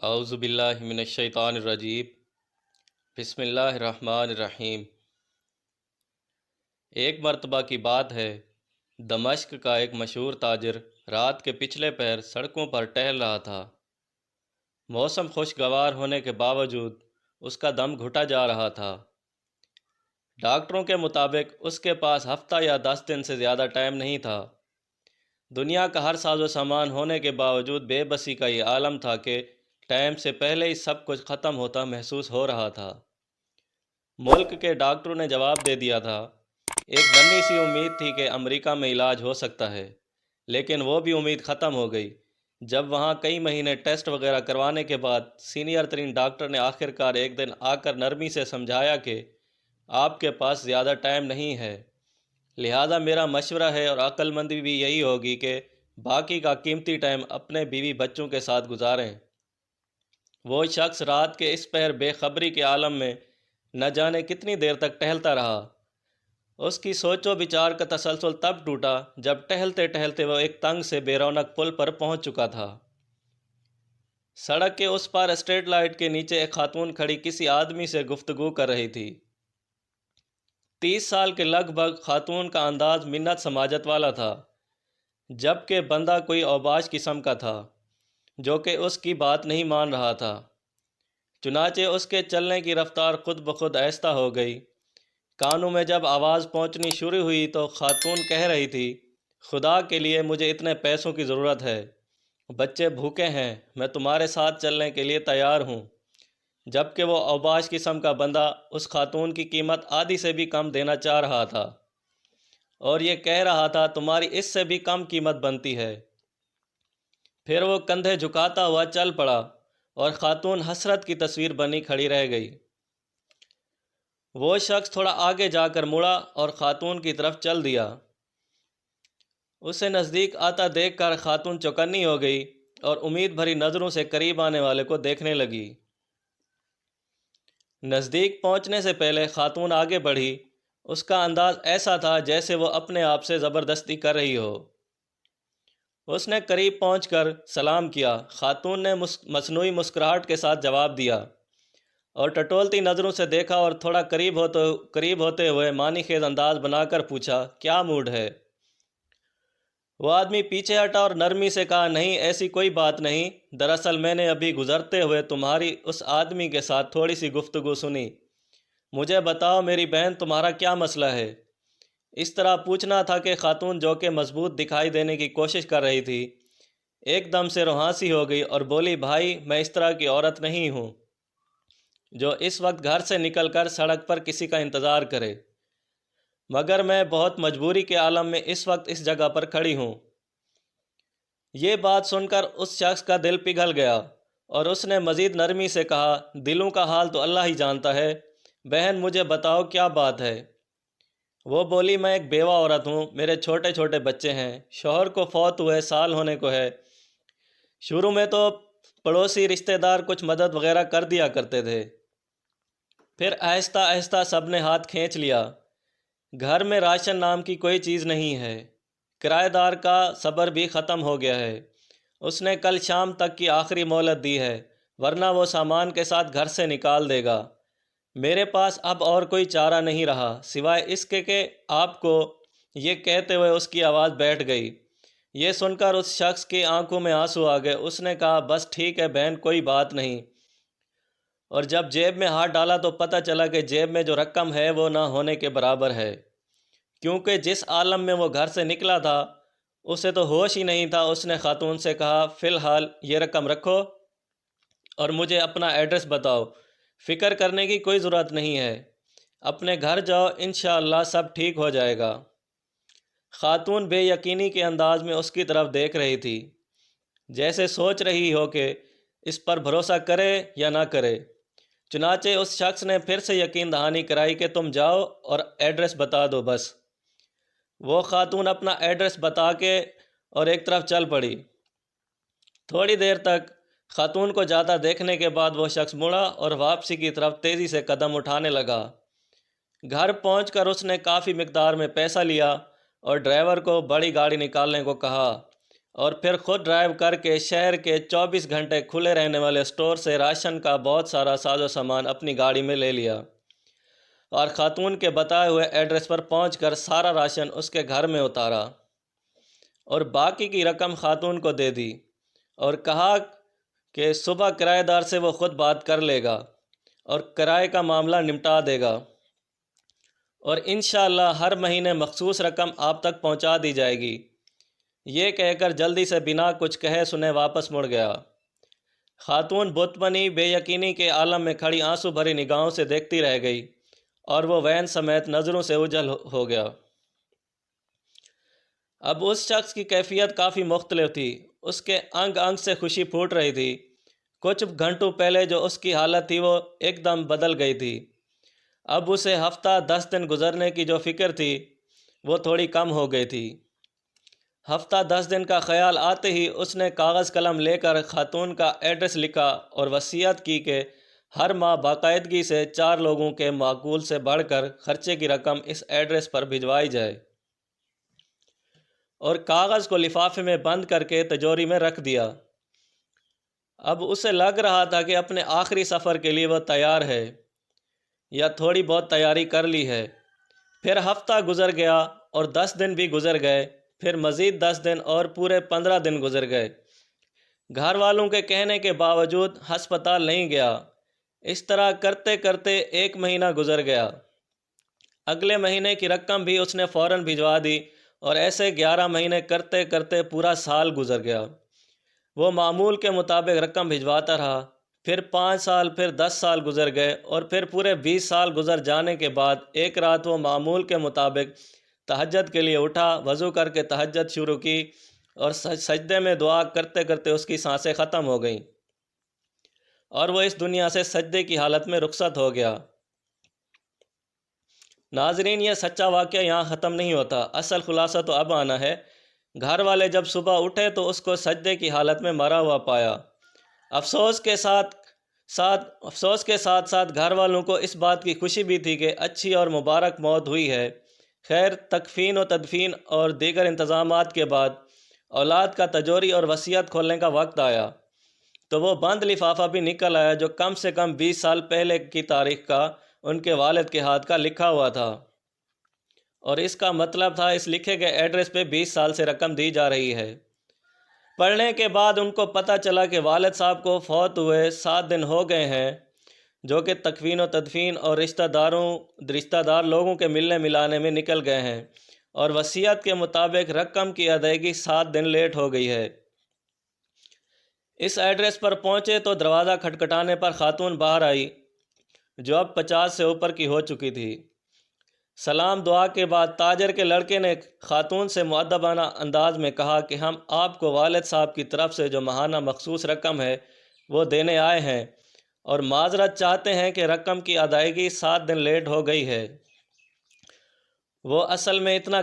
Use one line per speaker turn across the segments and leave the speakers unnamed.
اعوذ باللہ من الشیطان الرجیم۔ بسم اللہ الرحمن الرحیم۔ ایک مرتبہ کی بات ہے، دمشق کا ایک مشہور تاجر رات کے پچھلے پہر سڑکوں پر ٹہل رہا تھا۔ موسم خوشگوار ہونے کے باوجود اس کا دم گھٹا جا رہا تھا۔ ڈاکٹروں کے مطابق اس کے پاس ہفتہ یا 10 دن سے زیادہ ٹائم نہیں تھا۔ دنیا کا ہر ساز و سامان ہونے کے باوجود بے بسی کا یہ عالم تھا کہ ٹائم سے پہلے ہی سب کچھ ختم ہوتا محسوس ہو رہا تھا۔ ملک کے ڈاکٹروں نے جواب دے دیا تھا۔ ایک ننھی سی امید تھی کہ امریکہ میں علاج ہو سکتا ہے، لیکن وہ بھی امید ختم ہو گئی جب وہاں کئی مہینے ٹیسٹ وغیرہ کروانے کے بعد سینئر ترین ڈاکٹر نے آخر کار ایک دن آ کر نرمی سے سمجھایا کہ آپ کے پاس زیادہ ٹائم نہیں ہے، لہذا میرا مشورہ ہے اور عقل مندی بھی یہی ہوگی کہ باقی کا قیمتی ٹائم اپنے بیوی بچوں کے ساتھ گزاریں۔ وہ شخص رات کے اس پہر بے خبری کے عالم میں نہ جانے کتنی دیر تک ٹہلتا رہا۔ اس کی سوچ و بچار کا تسلسل تب ٹوٹا جب ٹہلتے ٹہلتے وہ ایک تنگ سے بے رونق پل پر پہنچ چکا تھا۔ سڑک کے اس پار اسٹریٹ لائٹ کے نیچے ایک خاتون کھڑی کسی آدمی سے گفتگو کر رہی تھی۔ 30 سال کے لگ بھگ خاتون کا انداز منت سماجت والا تھا، جبکہ بندہ کوئی اوباش قسم کا تھا جو کہ اس کی بات نہیں مان رہا تھا۔ چنانچہ اس کے چلنے کی رفتار خود بخود آہستہ ہو گئی۔ کانوں میں جب آواز پہنچنی شروع ہوئی تو خاتون کہہ رہی تھی، خدا کے لیے مجھے اتنے پیسوں کی ضرورت ہے، بچے بھوکے ہیں، میں تمہارے ساتھ چلنے کے لیے تیار ہوں۔ جبکہ وہ اوباش قسم کا بندہ اس خاتون کی قیمت آدھی سے بھی کم دینا چاہ رہا تھا اور یہ کہہ رہا تھا تمہاری اس سے بھی کم قیمت بنتی ہے۔ پھر وہ کندھے جھکاتا ہوا چل پڑا اور خاتون حسرت کی تصویر بنی کھڑی رہ گئی۔ وہ شخص تھوڑا آگے جا کر مڑا اور خاتون کی طرف چل دیا۔ اسے نزدیک آتا دیکھ کر خاتون چوکنی ہو گئی اور امید بھری نظروں سے قریب آنے والے کو دیکھنے لگی۔ نزدیک پہنچنے سے پہلے خاتون آگے بڑھی۔ اس کا انداز ایسا تھا جیسے وہ اپنے آپ سے زبردستی کر رہی ہو۔ اس نے قریب پہنچ کر سلام کیا۔ خاتون نے مصنوعی مسکراہٹ کے ساتھ جواب دیا اور ٹٹولتی نظروں سے دیکھا اور تھوڑا قریب ہوتے ہوئے معنی خیز انداز بنا کر پوچھا، کیا موڈ ہے؟ وہ آدمی پیچھے ہٹا اور نرمی سے کہا، نہیں ایسی کوئی بات نہیں، دراصل میں نے ابھی گزرتے ہوئے تمہاری اس آدمی کے ساتھ تھوڑی سی گفتگو سنی۔ مجھے بتاؤ میری بہن، تمہارا کیا مسئلہ ہے؟ اس طرح پوچھنا تھا کہ خاتون جو کہ مضبوط دکھائی دینے کی کوشش کر رہی تھی ایک دم سے روحانسی ہو گئی اور بولی، بھائی میں اس طرح کی عورت نہیں ہوں جو اس وقت گھر سے نکل کر سڑک پر کسی کا انتظار کرے، مگر میں بہت مجبوری کے عالم میں اس وقت اس جگہ پر کھڑی ہوں۔ یہ بات سن کر اس شخص کا دل پگھل گیا اور اس نے مزید نرمی سے کہا، دلوں کا حال تو اللہ ہی جانتا ہے، بہن مجھے بتاؤ کیا بات ہے؟ وہ بولی، میں ایک بیوہ عورت ہوں، میرے چھوٹے چھوٹے بچے ہیں، شوہر کو فوت ہوئے سال ہونے کو ہے۔ شروع میں تو پڑوسی رشتہ دار کچھ مدد وغیرہ کر دیا کرتے تھے، پھر آہستہ آہستہ سب نے ہاتھ کھینچ لیا۔ گھر میں راشن نام کی کوئی چیز نہیں ہے، کرایہ دار کا صبر بھی ختم ہو گیا ہے، اس نے کل شام تک کی آخری مہلت دی ہے، ورنہ وہ سامان کے ساتھ گھر سے نکال دے گا۔ میرے پاس اب اور کوئی چارہ نہیں رہا سوائے اس کے کہ آپ کو، یہ کہتے ہوئے اس کی آواز بیٹھ گئی۔ یہ سن کر اس شخص کی آنکھوں میں آنسو آ گئے۔ اس نے کہا، بس ٹھیک ہے بہن، کوئی بات نہیں۔ اور جب جیب میں ہاتھ ڈالا تو پتہ چلا کہ جیب میں جو رقم ہے وہ نہ ہونے کے برابر ہے، کیونکہ جس عالم میں وہ گھر سے نکلا تھا اسے تو ہوش ہی نہیں تھا۔ اس نے خاتون سے کہا، فی الحال یہ رقم رکھو اور مجھے اپنا ایڈریس بتاؤ، فکر کرنے کی کوئی ضرورت نہیں ہے، اپنے گھر جاؤ، انشاءاللہ سب ٹھیک ہو جائے گا۔ خاتون بے یقینی کے انداز میں اس کی طرف دیکھ رہی تھی، جیسے سوچ رہی ہو کہ اس پر بھروسہ کرے یا نہ کرے۔ چنانچہ اس شخص نے پھر سے یقین دہانی کرائی کہ تم جاؤ اور ایڈریس بتا دو بس۔ وہ خاتون اپنا ایڈریس بتا کے اور ایک طرف چل پڑی۔ تھوڑی دیر تک خاتون کو جاتا دیکھنے کے بعد وہ شخص مڑا اور واپسی کی طرف تیزی سے قدم اٹھانے لگا۔ گھر پہنچ کر اس نے کافی مقدار میں پیسہ لیا اور ڈرائیور کو بڑی گاڑی نکالنے کو کہا۔ اور پھر خود ڈرائیو کر کے شہر کے 24 گھنٹے کھلے رہنے والے اسٹور سے راشن کا بہت سارا ساز و سامان اپنی گاڑی میں لے لیا اور خاتون کے بتائے ہوئے ایڈریس پر پہنچ کر سارا راشن اس کے گھر میں اتارا اور باقی کی رقم خاتون کو دے دی اور کہا کہ صبح کرایہ دار سے وہ خود بات کر لے گا اور کرائے کا معاملہ نمٹا دے گا اور انشاءاللہ ہر مہینے مخصوص رقم آپ تک پہنچا دی جائے گی۔ یہ کہہ کر جلدی سے بنا کچھ کہے سنے واپس مڑ گیا۔ خاتون بت بنی بے یقینی کے عالم میں کھڑی آنسو بھری نگاہوں سے دیکھتی رہ گئی اور وہ وین سمیت نظروں سے اوجھل ہو گیا۔ اب اس شخص کی کیفیت کافی مختلف تھی۔ اس کے انگ انگ سے خوشی پھوٹ رہی تھی۔ کچھ گھنٹوں پہلے جو اس کی حالت تھی وہ ایک دم بدل گئی تھی۔ اب اسے ہفتہ 10 دن گزرنے کی جو فکر تھی وہ تھوڑی کم ہو گئی تھی۔ ہفتہ 10 دن کا خیال آتے ہی اس نے کاغذ قلم لے کر خاتون کا ایڈریس لکھا اور وصیت کی کہ ہر ماہ باقاعدگی سے 4 لوگوں کے معقول سے بڑھ کر خرچے کی رقم اس ایڈریس پر بھجوائی جائے، اور کاغذ کو لفافے میں بند کر کے تجوری میں رکھ دیا۔ اب اسے لگ رہا تھا کہ اپنے آخری سفر کے لیے وہ تیار ہے یا تھوڑی بہت تیاری کر لی ہے۔ پھر ہفتہ گزر گیا اور 10 دن بھی گزر گئے، پھر مزید 10 دن اور پورے 15 دن گزر گئے۔ گھر والوں کے کہنے کے باوجود ہسپتال نہیں گیا۔ اس طرح کرتے کرتے 1 مہینہ گزر گیا۔ اگلے مہینے کی رقم بھی اس نے فوراً بھجوا دی اور ایسے 11 مہینے کرتے کرتے پورا سال گزر گیا۔ وہ معمول کے مطابق رقم بھجواتا رہا۔ پھر 5 سال، پھر 10 سال گزر گئے اور پھر پورے 20 سال گزر جانے کے بعد ایک رات وہ معمول کے مطابق تہجد کے لیے اٹھا، وضو کر کے تہجد شروع کی اور سجدے میں دعا کرتے کرتے اس کی سانسیں ختم ہو گئیں اور وہ اس دنیا سے سجدے کی حالت میں رخصت ہو گیا۔ ناظرین، یہ سچا واقعہ یہاں ختم نہیں ہوتا، اصل خلاصہ تو اب آنا ہے۔ گھر والے جب صبح اٹھے تو اس کو سجدے کی حالت میں مرا ہوا پایا۔ افسوس کے ساتھ ساتھ گھر والوں کو اس بات کی خوشی بھی تھی کہ اچھی اور مبارک موت ہوئی ہے۔ خیر، تکفین و تدفین اور دیگر انتظامات کے بعد اولاد کا تجوری اور وصیت کھولنے کا وقت آیا تو وہ بند لفافہ بھی نکل آیا جو کم سے کم 20 سال پہلے کی تاریخ کا ان کے والد کے ہاتھ کا لکھا ہوا تھا، اور اس کا مطلب تھا اس لکھے گئے ایڈریس پہ 20 سال سے رقم دی جا رہی ہے۔ پڑھنے کے بعد ان کو پتہ چلا کہ والد صاحب کو فوت ہوئے 7 دن ہو گئے ہیں، جو کہ تکفین و تدفین اور رشتہ دار لوگوں کے ملنے ملانے میں نکل گئے ہیں، اور وصیت کے مطابق رقم کی ادائیگی 7 دن لیٹ ہو گئی ہے۔ اس ایڈریس پر پہنچے تو دروازہ کھٹکھٹانے پر خاتون باہر آئی جو اب 50 سے اوپر کی ہو چکی تھی۔ سلام دعا کے بعد تاجر کے لڑکے نے خاتون سے مؤدبانہ انداز میں کہا کہ ہم آپ کو والد صاحب کی طرف سے جو ماہانہ مخصوص رقم ہے وہ دینے آئے ہیں اور معذرت چاہتے ہیں کہ رقم کی ادائیگی 7 دن لیٹ ہو گئی ہے۔ وہ اصل میں اتنا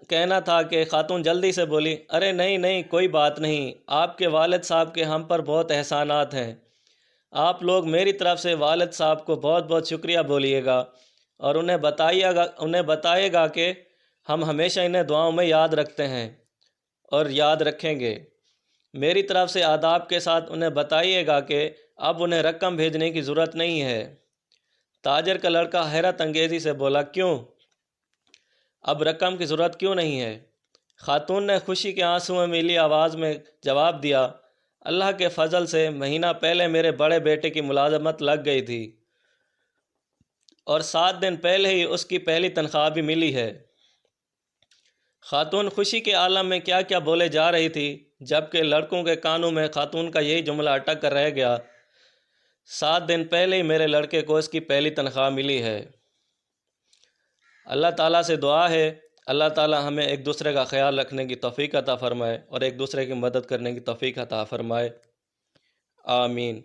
کہنا تھا کہ خاتون جلدی سے بولی، ارے نہیں، کوئی بات نہیں، آپ کے والد صاحب کے ہم پر بہت احسانات ہیں، آپ لوگ میری طرف سے والد صاحب کو بہت بہت شکریہ بولیے گا اور انہیں بتائیے گا کہ ہم ہمیشہ انہیں دعاؤں میں یاد رکھتے ہیں اور یاد رکھیں گے۔ میری طرف سے آداب کے ساتھ انہیں بتائیے گا کہ اب انہیں رقم بھیجنے کی ضرورت نہیں ہے۔ تاجر کا لڑکا حیرت انگیزی سے بولا، کیوں؟ اب رقم کی ضرورت کیوں نہیں ہے؟ خاتون نے خوشی کے آنسو میں ملی آواز میں جواب دیا، اللہ کے فضل سے مہینہ پہلے میرے بڑے بیٹے کی ملازمت لگ گئی تھی اور 7 دن پہلے ہی اس کی پہلی تنخواہ بھی ملی ہے۔ خاتون خوشی کے عالم میں کیا کیا بولے جا رہی تھی، جبکہ لڑکوں کے کانوں میں خاتون کا یہی جملہ اٹک کر رہ گیا، 7 دن پہلے ہی میرے لڑکے کو اس کی پہلی تنخواہ ملی ہے۔ اللہ تعالیٰ سے دعا ہے اللہ تعالیٰ ہمیں ایک دوسرے کا خیال رکھنے کی توفیق عطا فرمائے اور ایک دوسرے کی مدد کرنے کی توفیق عطا فرمائے، آمین۔